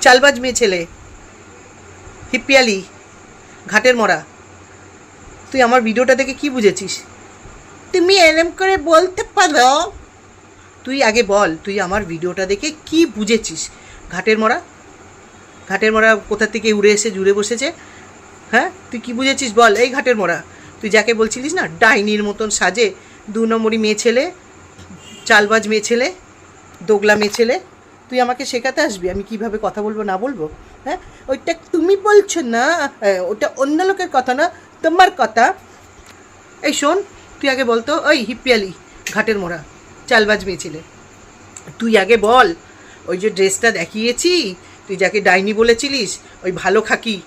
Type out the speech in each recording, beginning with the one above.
চালবাজ মেয়ে ছেলে, হিপ্পিয়ালি, ঘাটের মরা। তুই আমার ভিডিওটা দেখে কি বুঝেছিস? তুমি এরম করে বলতে পারো? তুই আগে বল, তুই আমার ভিডিওটা দেখে কি বুঝেছিস? ঘাটের মরা, ঘাটের মরা কোথা থেকে উড়ে এসে জুড়ে বসেছে? হ্যাঁ, তুই কি বুঝেছিস বল? এই ঘাটের মরা, তুই যাকে বলছিলিস না ডাইনির মতন সাজে, 2 নম্বরই মেয়ে ছেলে, চালবাজ মেয়ে ছেলে, দোগলা মেয়ে ছেলে, তুই আমাকে শেখাতে আসবি আমি কিভাবে কথা বলবো না বলবো? হ্যাঁ, ওইটা তুমি বলছো না, ওটা অন্য লোকের কথা না, তোমার কথা। এই শোন, তুই আগে বলতো, ওই হিপ্পিয়ালি, ঘাটের মোড়া, চালবাজ মেয়ে ছেলে, তুই আগে বল, ওই যে ড্রেসটা দেখিয়েছি, তুই যাকে ডাইনি বলেছিলিস, ওই ভালো খাকি,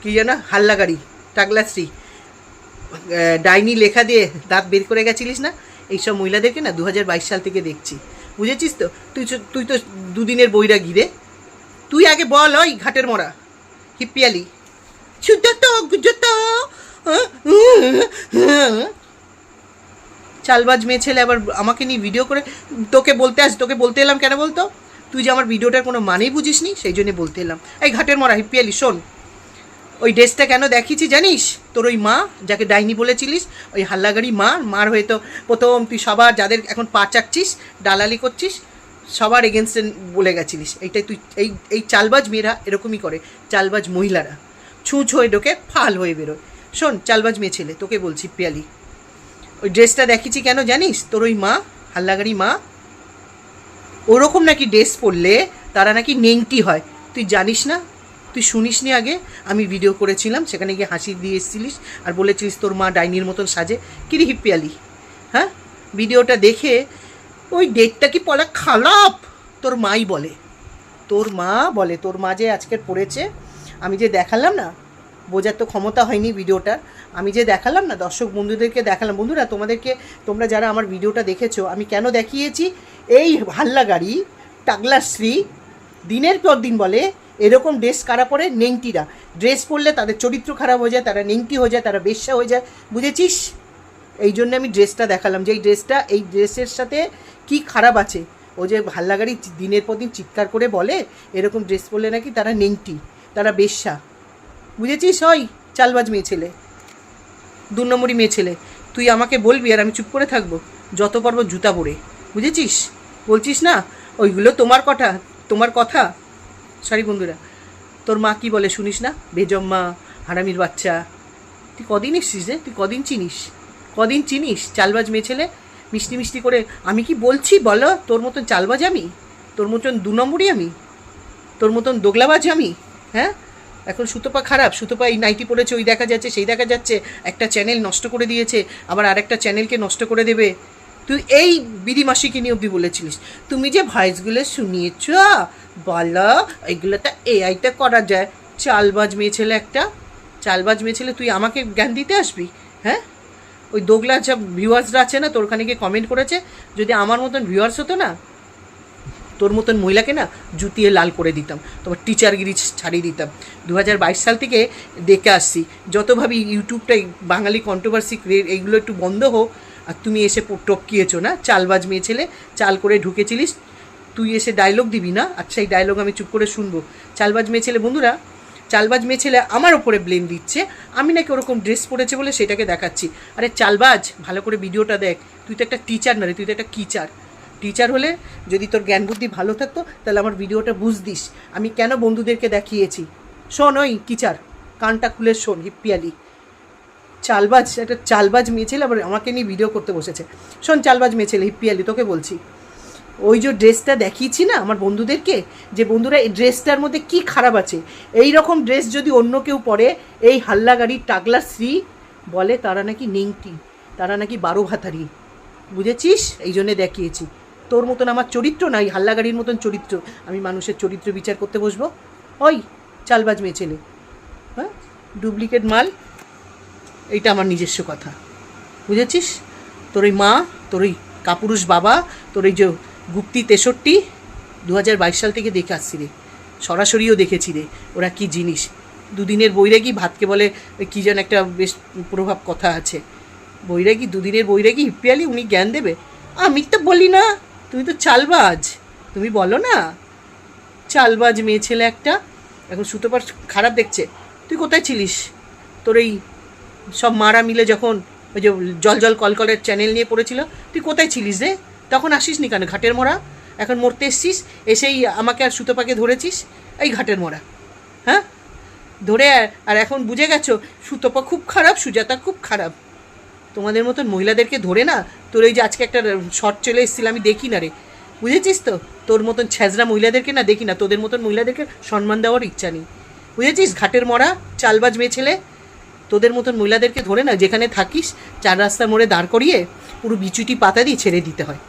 কী যেন হাল্লাগাড়ি টাগলাশ্রী, ডাইনি লেখা দিয়ে দাঁত বের করে গেছিলিস না, এইসব মহিলাদেরকে না 2022 সাল থেকে দেখছি, বুঝেছিস তো? তুই তো দুদিনের বৈরাগী রে। তুই আগে বল, ওই ঘাটের মোড়া, হিপ্পিয়ালি, চালবাজ মেয়ে ছেলে আবার আমাকে নিয়ে ভিডিও করে তোকে বলতে এলাম কেন বলতো? তুই যে আমার ভিডিওটার কোনো মানেই বুঝিস নি, সেই জন্যে বলতে এলাম। এই ঘাটের মরা, হিপ্পিয়ালি, শোন, ওই ড্রেসটা কেন দেখিয়েছি জানিস? তোর ওই মা যাকে ডাইনি বলেছিলিস, ওই হাল্লাগাড়ি মার হয়ে তো প্রথম তুই সবার যাদের এখন পা চাচ্ছিস, দালালি করছিস, সবার এগেনস্টে বলে গেছিলিস। এইটাই তুই, এই চালবাজ মেয়েরা এরকমই করে, চালবাজ মহিলারা ছুঁচ হয়ে ঢোকে, ফাল হয়ে বেরোয়। শোন চালবাজ মেয়ে ছেলে, তোকে বলছি পিয়ালি, ওই ড্রেসটা দেখিয়েছি কেন জানিস? তোর ওই মা, হাল্লাগাড়ি মা, ওরকম নাকি ড্রেস পরলে তারা নাকি নেংটি হয়। তুই জানিস না? তুই শুনিস নি আগে? আমি ভিডিও করেছিলাম, সেখানে গিয়ে হাসি দিয়ে এসেছিলিস আর বলেছিলিস তোর মা ডাইনির মতন সাজে। কিরে হিপ্পিয়ালি, হ্যাঁ, ভিডিওটা দেখে ওই ডেটটা কি পলা খারাপ? তোর মাই বলে, তোর মা যে আজকের পড়েছে, আমি যে দেখালাম না, বোঝার তো ক্ষমতা হয়নি ভিডিওটার, আমি যে দেখালাম না, দর্শক বন্ধুদেরকে দেখালাম। বন্ধুরা, তোমরা যারা আমার ভিডিওটা দেখেছো, আমি কেন দেখিয়েছি? এই হাল্লাগাড়ি টাগলাশ্রী দিনের পর দিন বলে এরকম ড্রেস কারা পরে? নেংটিরা। ড্রেস পরলে তাদের চরিত্র খারাপ হয়ে যায়, তারা নেংটি হয়ে যায়, তারা বেশ্যা হয়ে যায়, বুঝেছিস? এই জন্য আমি ড্রেসটা দেখালাম, যে এই ড্রেসের সাথে কি খারাপ আছে। ও যে হাল্লাগাড়ি দিনের পর দিন চিৎকার করে বলে এরকম ড্রেস পরলে নাকি তারা নেংটি, তারা বেশ্যা, বুঝেছিস? ওই চালবাজ মেয়ে ছেলে, 2 নম্বরই মেয়ে ছেলে, তুই আমাকে বলবি আর আমি চুপ করে থাকবো? যত পারবো জুতা পরে, বুঝেছিস? বলছিস না ওইগুলো তোমার কথা। সরি বন্ধুরা, তোর মা কি বলে শুনিস না? বেজম্মা, হারামির বাচ্চা। তুই কদিন এসছিস রে? তুই কদিন চিনিস চালবাজ মেয়ে ছেলে? মিষ্টি মিষ্টি করে আমি কি বলছি বলো? তোর মতন চালবাজ আমি? তোর মতন 2 নম্বরই আমি? তোর মতন দোগলাবাজ আমি? হ্যাঁ, এখন সুতপা খারাপ, সুতপা এই নাইটি পড়েছে, ওই দেখা যাচ্ছে, সেই দেখা যাচ্ছে, একটা চ্যানেল নষ্ট করে দিয়েছে, আবার আরেকটা চ্যানেলকে নষ্ট করে দেবে। তুই এই বিডি মাসিকে নিয়ে অবধি বলেছিলিস, তুমি যে ভয়েসগুলো শুনিয়েছ বলো এইগুলোটা এআইতে করা যায়। চালবাজ মেয়ে ছেলে একটা, চালবাজ মেয়ে ছেলে, তুই আমাকে জ্ঞান দিতে আসবি? হ্যাঁ, ওই দোগলা সব ভিউয়ার্সরা আছে না, তোর ওখানে গিয়ে কমেন্ট করেছে, যদি আমার মতন ভিউয়ার্স হতো না, তোর মতন মহিলাকে না জুতিয়ে লাল করে দিতাম, তোমার টিচারগিরি ছাড়িয়ে দিতাম। 2022 সাল থেকে দেখে আসছি, যতভাবে ইউটিউবটাই বাঙালি কন্ট্রোভার্সি এইগুলো একটু বন্ধ হোক, আর তুমি এসে টপকিয়েছো না, চালবাজ মেয়ে ছেলে, চাল করে ঢুকেছিলিস, তুই এসে ডায়লগ দিবি না? আচ্ছা, এই ডায়লগ আমি চুপ করে শুনবো? চালবাজ মেয়ে ছেলে, বন্ধুরা, চালবাজ মেয়ে ছেলে আমার ওপরে ব্লেম দিচ্ছে, আমি নাকি ওরকম ড্রেস পরেছে বলে সেটাকে দেখাচ্ছি। আরে চালবাজ, ভালো করে ভিডিওটা দেখ, তুই তো একটা টিচার না রে, তুই তো একটা কিচার। টিচার হলে যদি তোর জ্ঞান বুদ্ধি ভালো থাকতো তাহলে আমার ভিডিওটা বুঝদিস আমি কেন বন্ধুদেরকে দেখিয়েছি। শোন ওই কিচার, কানটা খুলে শোন হিপ্পিয়ালি, চালবাজ, একটা চালবাজ মেয়ে ছেলে আবার আমাকে নিয়ে ভিডিও করতে বসেছে। শোন চালবাজ মেয়ে ছেলে, হিপ্পিয়ালি, তোকে বলছি, ওই যে ড্রেসটা দেখিয়েছি না আমার বন্ধুদেরকে, যে বন্ধুরা এই ড্রেসটার মধ্যে কি খারাপ আছে, এই রকম ড্রেস যদি অন্য কেউ পরে, এই হাল্লাগাড়ি টাগলাশ্রী বলে তারা নাকি নেংটি, তারা নাকি 12 ভাতারি, বুঝেছিস? এই জন্যে দেখিয়েছি। তোর মতন আমার চরিত্র নাই, হাল্লাগাড়ির মতন চরিত্র, আমি মানুষের চরিত্র বিচার করতে বসবো? ওই চালবাজ মেয়ে ছেলে, হ্যাঁ, ডুপ্লিকেট মাল, এইটা আমার নিজস্ব কথা, বুঝেছিস? তোর ওই মা, তোর ওই কাপুরুষ বাবা, তোর এই যে গুপ্তি 63, 2022 সাল থেকে দেখে আসছি রে, সরাসরিও দেখেছি রে ওরা কি জিনিস। 2 দিনের বৈরাগী, ভাতকে বলে কী যেন একটা বেশ প্রভাব কথা আছে, বৈরাগী, 2 দিনের বৈরাগী হিপ্পিয়ালি, উনি জ্ঞান দেবে? আমি তো বলি না, তুমি তো চালবাজ, তুমি বলো না চালবাজ মেয়ে ছেলে একটা। এখন সুতোপার খারাপ দেখছে। তুই কোথায় ছিলিস? তোর এই সব মারা মিলে যখন ওই যে জল জল কলকলের চ্যানেল নিয়ে পড়েছিল, তুই কোথায় ছিলিস রে? তখন আসিস নি কেন ঘাটের মোড়া? এখন মরতে এসছিস, এসেই আমাকে আর সুতোপাকে ধরেছিস এই ঘাটের মোড়া। হ্যাঁ, ধরে আর এখন বুঝে গেছো সুতোপা খুব খারাপ, সুজাতা খুব খারাপ। তোমাদের মতন মহিলাদেরকে ধরে না, তোর ওই যে আজকে একটা শর্ট চলে এসেছিল, আমি দেখি না রে, বুঝেছিস তো? তোর মতন ছ্যাঁচড়া মহিলাদেরকে না দেখি না, তোদের মতন মহিলাদেরকে সম্মান দেওয়ার ইচ্ছা নেই, বুঝেছিস? ঘাটের মরা চালবাজ মেয়ে ছেলে, তোদের মতন মহিলাদেরকে ধরে না যেখানে থাকিস চার রাস্তার মোড়ে দাঁড় করিয়ে পুরো বিচুটি পাতা দিয়ে ছেড়ে দিতে হয়।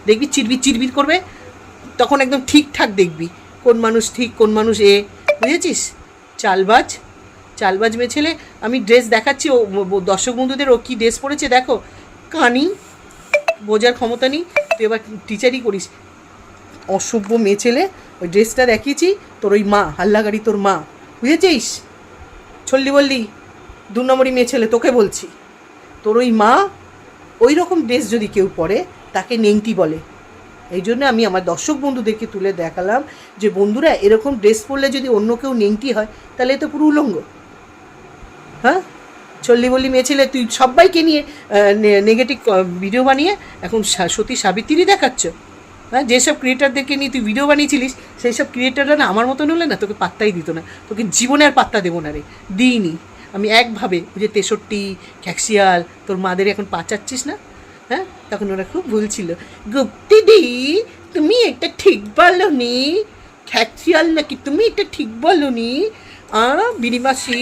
দেখবি চিরবির চিরবির করবে, তখন একদম ঠিকঠাক দেখবি কোন মানুষ ঠিক কোন মানুষ বুঝেছিস? চালবাজ চালবাজ মেয়ে ছেলে। আমি ড্রেস দেখাচ্ছি, ও দর্শক বন্ধুদের ও কী ড্রেস পরেছে দেখো। কানি বোঝার ক্ষমতা নেই, তুই এবার টিচারই করিস। অসভ্য মেয়ে ছেলে, ওই ড্রেসটা দেখিয়েছি তোর ওই মা, হাল্লাগাড়ি তোর মা, বুঝেছিস? ছল্লি বললি 2 নম্বরই মেয়ে ছেলে, তোকে বলছি। তোর ওই মা ওই রকম ড্রেস যদি কেউ পরে তাকে নেংটি বলে। এই জন্য আমি আমার দর্শক বন্ধুদেরকে তুলে দেখালাম যে বন্ধুরা, এরকম ড্রেস পরলে যদি অন্য কেউ নেংটি হয় তাহলে এ তো পুরো উলঙ্গ। হ্যাঁ, চল্লি বললি মেয়ে ছেলে, তুই সবাইকে নিয়ে নেগেটিভ ভিডিও বানিয়ে এখন সতী সাবিত্রী দেখাচ্ছ। হ্যাঁ, যেসব ক্রিয়েটারদেরকে নিয়ে তুই ভিডিও বানিয়েছিলিস সেই সব ক্রিয়েটাররা না আমার মতন হলে না তোকে পাত্তাই দিত না, তোকে জীবনে আর পাত্তা দেবো না রে, দিইনি আমি একভাবে। ওই যে 63 খ্যাক্সিয়াল তোর মাদের এখন পাচাচ্ছিস না, হ্যাঁ, তখন ওরা খুব ভুল ছিল। গুপ্তিদি তুমি এটা ঠিক বলো নি, খ্যাক্সিয়াল নাকি তুমি এটা ঠিক বলো নি বিনিমাসি।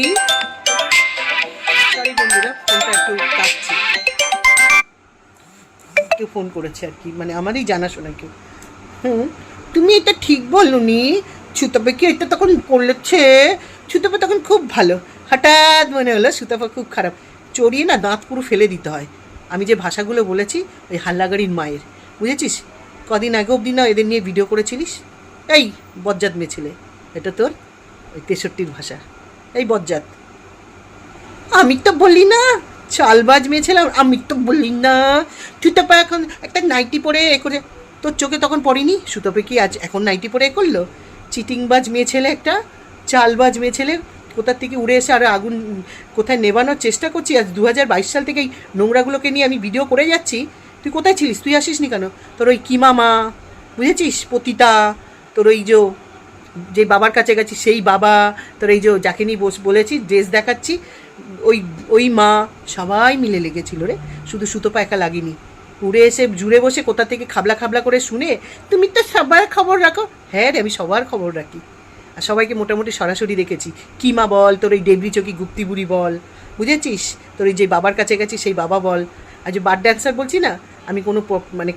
সরি বন্ধুরা, ফোনটা একটু কাটছি, কেউ ফোন করেছে আর কি, মানে আমারই জানাশোনা কেউ। তুমি এটা ঠিক বলো নি, সুতপাকে এটা তখন বলেছে, সুতপা তখন খুব ভালো, হঠাৎ মনে হলো সুতপা খুব খারাপ। চড়িয়ে না দাঁত পুরো ফেলে দিতে হয়। আমি যে ভাষাগুলো বলেছি ওই হাল্লাগাড়ির মায়ের, বুঝেছিস? কদিন আগে অবধি না এদের নিয়ে ভিডিও করেছিলিস, এই বজ্জাত মেয়ে ছেলে, এটা তোর ওই 63-র ভাষা, এই বজ্জাত। আমি তো বলি না চালবাজ মেয়ে ছেলে, আমি তো বলি না। সুতপা এখন একটা নাইটি পরে করে, তোর চোখে তখন পড়েনি? সুতপা কি আজ এখন নাইটি পরে করলো? চিটিংবাজ মেয়ে ছেলে একটা, চালবাজ মেয়ে ছেলে, কোথার থেকে উড়ে এসে আরও আগুন কোথায় নেবানোর চেষ্টা করছি। আজ 2022 সাল থেকে এই নোংরাগুলোকে নিয়ে আমি ভিডিও করে যাচ্ছি, তুই কোথায় ছিলিস? তুই আসিস নি কেন? তোর ওই কিমামা, বুঝেছিস, পতিতা, তোর ওই যে বাবার কাছে গেছি সেই বাবা, তোর এই যাকে নিয়ে বলেছি ড্রেস দেখাচ্ছি, ওই মা, সবাই মিলে লেগেছিল রে, শুধু সুতপা একা লাগেনি। উড়ে এসে জুড়ে বসে কোথা থেকে খাবলা খাবলা করে শুনে তুমি তো সবার খবর রাখো। হ্যাঁ রে, আমি সবার খবর রাখি, আর সবাইকে মোটামুটি সরাসরি দেখেছি। কিমা বল, তোর ওই ডেবরি চকি গুপ্তি বুড়ি বল, বুঝেছিস, তোর ওই যে বাবার কাছে গেছি সেই বাবা বল, আর যে বার ড্যান্সার বলছি না, আমি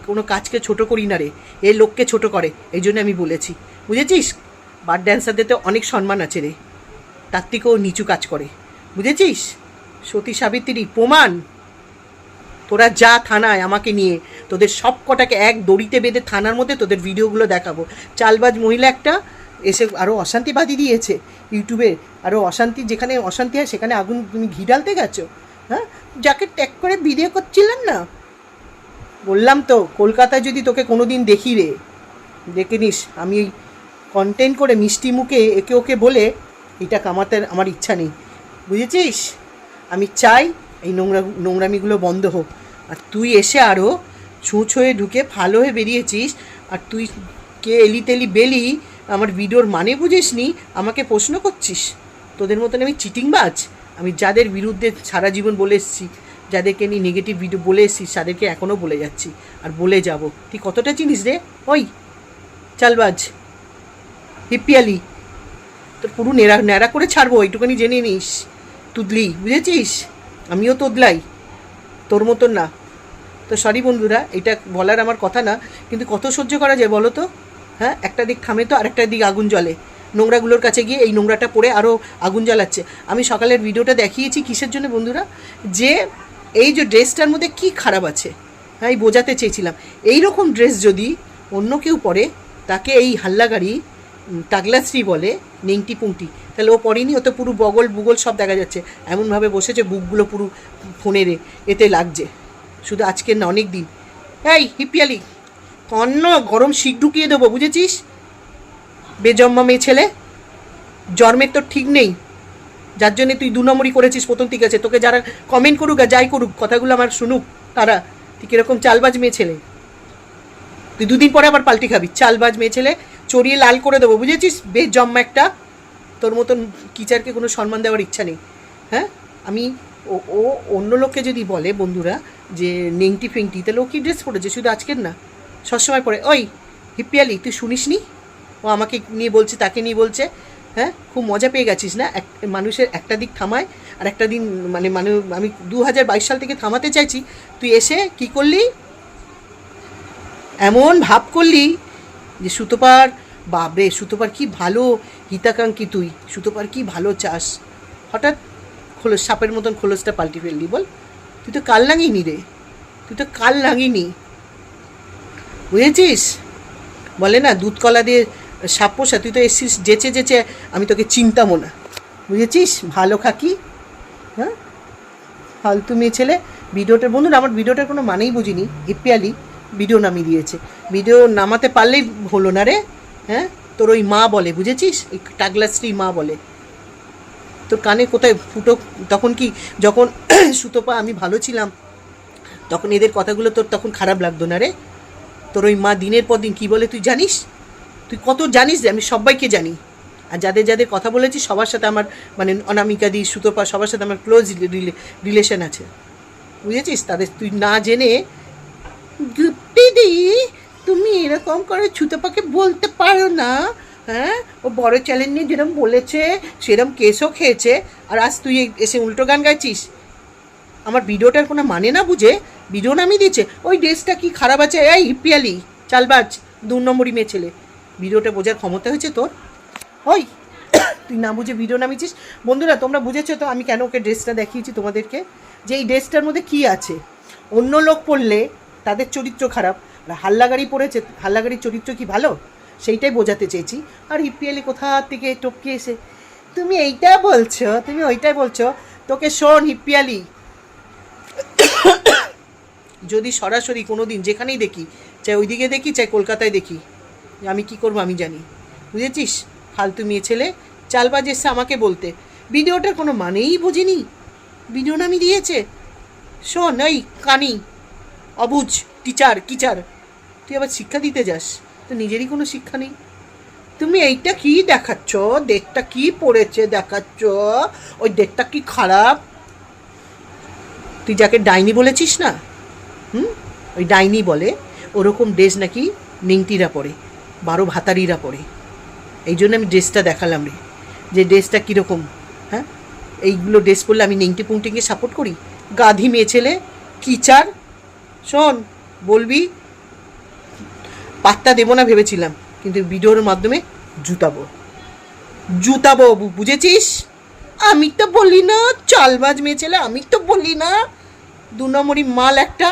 কোনো কাজকে ছোট করি না রে, এ লোককে ছোট করে, এই জন্য আমি বলেছি, বুঝেছিস? বার ড্যান্সারদের তো অনেক সম্মান আছে রে, তার থেকেও নিচু কাজ করে, বুঝেছিস? সতী সাবিত্রী প্রমাণ। তোরা যা থানায় আমাকে নিয়ে, তোদের সব কটাকে এক দড়িতে বেঁধে থানার মধ্যে তোদের ভিডিওগুলো দেখাবো। চালবাজ মহিলা একটা এসে আরও অশান্তি বাঁধিয়ে দিয়েছে ইউটিউবে, আরও অশান্তি, যেখানে অশান্তি হয় সেখানে আগুন, তুমি ঘি ঢালতে গেছো। হ্যাঁ, যাকে ট্যাগ করে ভিডিও করছিলেন না, বললাম তো কলকাতায় যদি তোকে কোনো দিন দেখি রে, দেখে নিস আমি ওই কন্টেন্ট করে মিষ্টি মুখে একে ওকে বলে এটা কামাতে আমার ইচ্ছা নেই, বুঝেছিস? আমি চাই এই নোংরামিগুলো বন্ধ হোক। আর তুই এসে আরও ছুঁচ হয়ে ঢুকে ভালো হয়ে বেরিয়েছিস, আর তুই কে এলি তেলি বেলি, আমার ভিডিওর মানে বুঝিস নি, আমাকে প্রশ্ন করছিস। তোদের মতন আমি চিটিংবাজ, আমি যাদের বিরুদ্ধে সারা জীবন বলে এসেছি, যাদেরকে নিয়ে নেগেটিভ ভিডিও বলে এসেছি, তাদেরকে এখনও বলে যাচ্ছি আর বলে যাব। তুই কতটা চিনিস রে ওই চালবাজ হিপিয়ালি? তোর পুরো ন্যাড়া করে ছাড়বো, এইটুখানি জেনে নিস। তুদলি, বুঝেছিস? আমিও তোদলাই, তোর মতন না। তো সরি বন্ধুরা, এটা বলার আমার কথা না, কিন্তু কত সহ্য করা যায় বলো তো? হ্যাঁ, একটা দিক থামে তো আরেকটা দিক আগুন জ্বলে। নোংরাগুলোর কাছে গিয়ে এই নোংরাটা পড়ে আরও আগুন জ্বালাচ্ছে। আমি সকালের ভিডিওটা দেখিয়েছি কিসের জন্য বন্ধুরা, যে এই যে ড্রেসটার মধ্যে কি খারাপ আছে, হ্যাঁ, এই বোঝাতে চেয়েছিলাম। এই রকম ড্রেস যদি অন্য কেউ পরে, তাকে এই হাল্লাগাড়ি টাগলাশ্রী বলে, নেংটি পুংটি, তাহলে ও পড়েনি, ও তো পুরো বগল বুগল সব দেখা যাচ্ছে, এমনভাবে বসেছে বুকগুলো পুরো ফোনের এতে লাগছে, শুধু আজকের না অনেক দিন। এই হিপিয়ালি, কন্ন গরম শিক ঢুকিয়ে দেবো, বুঝেছিস? বেজম্মা মেয়ে ছেলে, জন্মের তো ঠিক নেই, যার জন্য তুই 2 নম্বরই করেছিস প্রথম। ঠিক আছে, তোকে যারা কমেন্ট করুক আর যাই করুক, কথাগুলো আমার শুনুক তারা, তুই কিরকম চালবাজ মেয়ে ছেলে। তুই 2 দিন পরে আবার পাল্টি খাবি। চালবাজ মেয়ে ছেলে, চড়িয়ে লাল করে দেবো, বুঝেছিস? বেজম্মা একটা। তোর মতন টিচারকে কোনো সম্মান দেওয়ার ইচ্ছা নেই। হ্যাঁ, আমি ও অন্য লোককে যদি বলে বন্ধুরা যে নেংটি ফেংটি, তাহলে ও কি ড্রেস পরেছে? শুধু আজকের না, সবসময় পরে। ওই হিপ্পিয়ালি, তুই শুনিস নি ও আমাকে নিয়ে বলছে, তাকে নিয়ে বলছে? হ্যাঁ, খুব মজা পেয়ে গেছিস না? মানুষের একটা দিক থামায় আর একটা দিন মানে আমি 2022 সাল থেকে থামাতে চাইছি, তুই এসে কি করলি? এমন ভাব করলি যে সুতোপার, বাবরে সুতোপার কি ভালো হিতাকাঙ্ক্ষী তুই, সুতোপার কি ভালো চাস, হঠাৎ খোলস, সাপের মতন খোলসটা পাল্টি ফেললি। বল, তুই তো কাল লাঙিনি রে, তুই তো কাল লাঙিনি, বুঝেছিস? বলে না দুধ কলা দিয়ে সাপ পোষা, তুই তো এসছিস যেচে যেচে, আমি তোকে চিনতামও না, বুঝেছিস? ভালো খাকি। হ্যাঁ, ফালতু মেয়ে ছেলে। ভিডিওটার, বন্ধুরা আমার ভিডিওটার কোনো মানেই বুঝিনি। হিপ্পিয়ালি ভিডিও নামিয়ে দিয়েছে, ভিডিও নামাতে পারলেই হলো না রে। হ্যাঁ, তোর ওই মা বলে, বুঝেছিস? ওই টাগলাশ্রী মা বলে। তোর কানে কোথায় ফুটো? তখন কি, যখন সুতোপা আমি ভালো ছিলাম, তখন এদের কথাগুলো তোর তখন খারাপ লাগতো না রে? তোর ওই মা দিনের পর দিন কী বলে তুই জানিস? তুই কত জানিস যে আমি সবাইকে জানি, আর যাদের যাদের কথা বলেছি সবার সাথে আমার মানে অনামিকা দি, সুতোপা, সবার সাথে আমার ক্লোজ রিলেশন আছে, বুঝেছিস? তাদের তুই না জেনে, গুপ্তি দি তুমি এরকম করে সুতোপাকে বলতে পারো না। হ্যাঁ, ও বড় চ্যালেঞ্জ নিয়ে যেরকম বলেছে সেরকম কেসও খেয়েছে, আর আজ তুই এসে উল্টো গান গাইছিস। আমার ভিডিওটার কোনো মানে না বুঝে ভিডিও নামিয়ে দিয়েছে। ওই ড্রেসটা কি খারাপ আছে? এই হিপ্পিয়ালি চালবাজ 2 নম্বরই মেয়ে ছেলে, ভিডিওটা বোঝার ক্ষমতা হয়েছে তোর? ওই তুই না বুঝে ভিডিও নামিয়েছিস। বন্ধুরা তোমরা বুঝেছো তো আমি কেন ওকে ড্রেসটা দেখিয়েছি তোমাদেরকে, যে এই ড্রেসটার মধ্যে কি আছে। অন্য লোক পরলে তাদের চরিত্র খারাপ, আর হাল্লাগাড়ি পড়েছে, হাল্লাগাড়ির চরিত্র কি ভালো, সেইটাই বোঝাতে চেয়েছি। আর হিপ্পিয়ালি কোথা থেকে টপকে এসে তুমি এইটা বলছো, তুমি ওইটাই বলছো। তোকে শোন হিপ্পিয়ালি, যদি সরাসরি কোনো দিন যেখানেই দেখি, চাই ওইদিকে দেখি চাই কলকাতায় দেখি, আমি কি করবো আমি জানি, বুঝেছিস? ফালতু মেয়ে ছেলে, চালবাজ এসছে আমাকে বলতে, ভিডিওটার কোনো মানেই বুঝিনি, ভিডিও নামিয়ে দিয়েছে। শোন এই কানি অবুঝ টিচার, তুই আবার শিক্ষা দিতে যাস, তো নিজেরই কোনো শিক্ষা নেই। তুমি এইটা কি দেখাচ্ছ, ডেটটা কি পড়েছে দেখাচ্ছ, ওই ডেটটা কি খারাপ? তুই যাকে ডাইনি বলেছিস না, ওই ডাইনি বলে, ওরকম ড্রেস নাকি নেংটিরা পরে, 12 ভাতারিরা পরে। এই জন্য আমি ড্রেসটা দেখালাম রে, যে ড্রেসটা কীরকম। হ্যাঁ, এইগুলো ড্রেস পরলে আমি নেংটি পুংটিকে সাপোর্ট করি? গাধি মেয়ে ছেলে, কিচার। শোন, বলবি, পাত্তা দেবো না ভেবেছিলাম, কিন্তু ভিডিওর মাধ্যমে জুতাবো, বুঝেছিস? আমি তো বলি না চালবাজ মেয়ে ছেলে, আমি তো বলি না 2 নম্বরই মাল একটা।